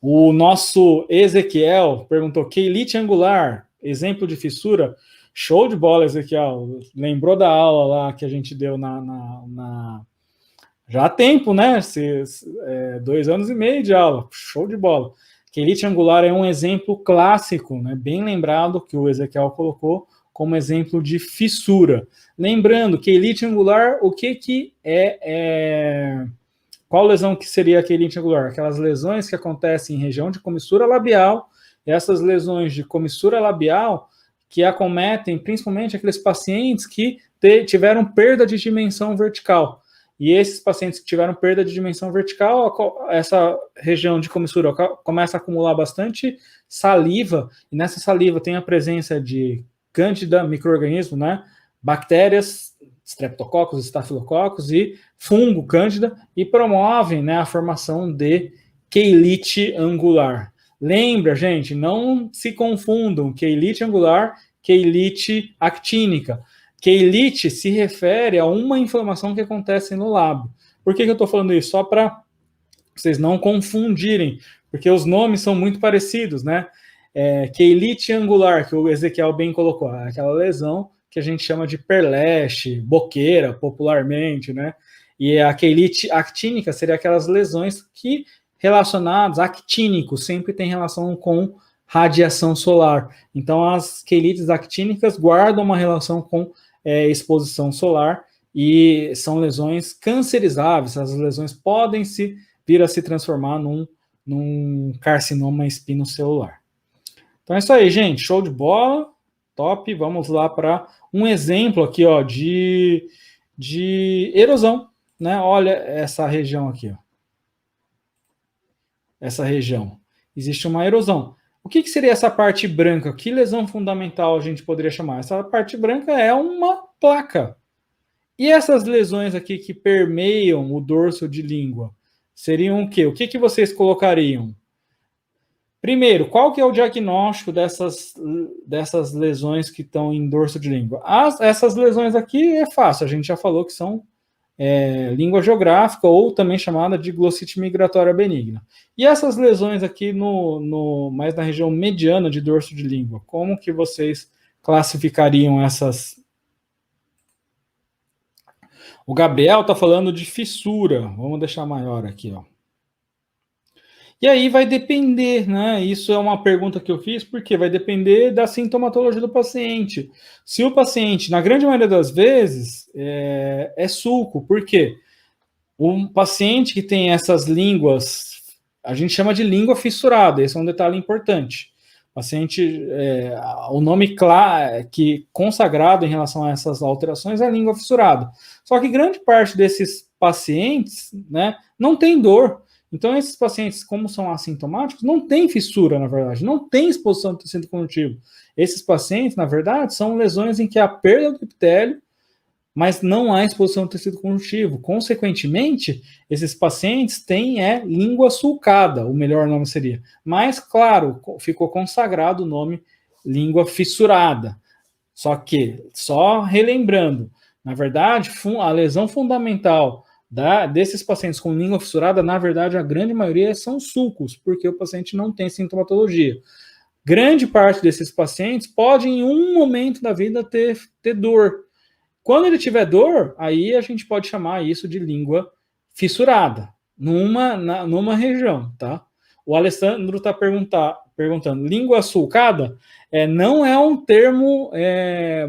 O nosso Ezequiel perguntou: queilite angular, exemplo de fissura? Show de bola, Ezequiel. Lembrou da aula lá que a gente deu já há tempo, né? 2 anos e meio de aula. Show de bola. Queilite angular é um exemplo clássico, né? Bem lembrado que o Ezequiel colocou como exemplo de fissura. Lembrando, queilite angular, o que qual lesão que seria a queilite angular? Aquelas lesões que acontecem em região de comissura labial, e essas lesões de comissura labial que acometem principalmente aqueles pacientes que tiveram perda de dimensão vertical. E esses pacientes que tiveram perda de dimensão vertical, essa região de comissura começa a acumular bastante saliva, e nessa saliva tem a presença de cândida, micro-organismo, né? Bactérias, streptococcus, estafilococcus e fungo cândida, e promovem, né, a formação de queilite angular. Lembra, gente, não se confundam queilite angular, queilite actínica. Queilite se refere a uma inflamação que acontece no lábio. Por que eu estou falando isso? Só para vocês não confundirem, porque os nomes são muito parecidos, né? Queilite angular, que o Ezequiel bem colocou, é aquela lesão que a gente chama de perleche, boqueira, popularmente, né? E a queilite actínica seria aquelas lesões que relacionadas, actínico, sempre tem relação com radiação solar. Então, as queilites actínicas guardam uma relação com exposição solar e são lesões cancerizáveis. As lesões podem vir a se transformar num carcinoma espinocelular. Então é isso aí, gente. Show de bola. Top. Vamos lá para um exemplo aqui, ó, de erosão, né? Olha essa região aqui, ó. Essa região. Existe uma erosão. O que seria essa parte branca? Que lesão fundamental a gente poderia chamar? Essa parte branca é uma placa. E essas lesões aqui que permeiam o dorso de língua seriam o quê? O que vocês colocariam? Primeiro, qual que é o diagnóstico dessas lesões que estão em dorso de língua? Essas lesões aqui é fácil, a gente já falou que são língua geográfica, ou também chamada de glossite migratória benigna. E essas lesões aqui mais na região mediana de dorso de língua, como que vocês classificariam essas? O Gabriel está falando de fissura. Vamos deixar maior aqui, ó. E aí vai depender, né? Isso é uma pergunta que eu fiz, porque vai depender da sintomatologia do paciente. Se o paciente, na grande maioria das vezes, é sulco, por quê? Um paciente que tem essas línguas, a gente chama de língua fissurada, esse é um detalhe importante. Paciente, o nome consagrado em relação a essas alterações é língua fissurada. Só que grande parte desses pacientes, né, não tem dor. Então, esses pacientes, como são assintomáticos, não tem fissura, na verdade, não tem exposição do tecido conjuntivo. Esses pacientes, na verdade, são lesões em que há perda do epitélio, mas não há exposição do tecido conjuntivo. Consequentemente, esses pacientes têm língua sulcada, o melhor nome seria. Mas, claro, ficou consagrado o nome língua fissurada. Só relembrando, na verdade, a lesão fundamental desses pacientes com língua fissurada, na verdade, a grande maioria são sulcos, porque o paciente não tem sintomatologia. Grande parte desses pacientes pode, em um momento da vida, ter dor. Quando ele tiver dor, aí a gente pode chamar isso de língua fissurada, numa região, tá? O Alessandro está perguntando, língua sulcada não é um termo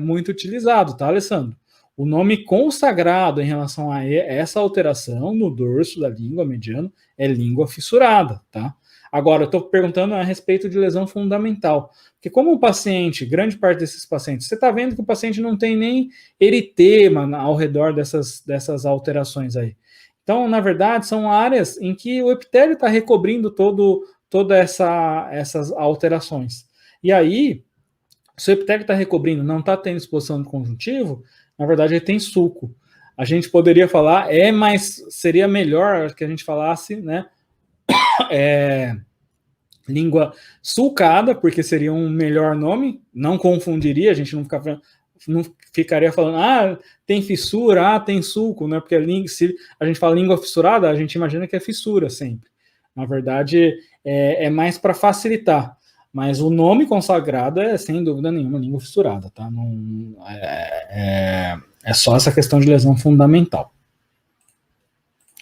muito utilizado, tá, Alessandro? O nome consagrado em relação a essa alteração no dorso da língua mediana é língua fissurada, tá? Agora, eu estou perguntando a respeito de lesão fundamental. Porque como o paciente, grande parte desses pacientes, você está vendo que o paciente não tem nem eritema ao redor dessas alterações aí. Então, na verdade, são áreas em que o epitélio está recobrindo todas essas alterações. E aí, se o epitélio está recobrindo, não está tendo exposição do conjuntivo, na verdade, ele tem sulco. A gente poderia falar, mas seria melhor que a gente falasse, né? Língua sulcada, porque seria um melhor nome, não confundiria, a gente não ficaria falando, tem fissura, tem sulco, né? Porque se a gente fala língua fissurada, a gente imagina que é fissura sempre. Na verdade, é mais para facilitar. Mas o nome consagrado é, sem dúvida nenhuma, língua fissurada, tá? Não, é só essa questão de lesão fundamental.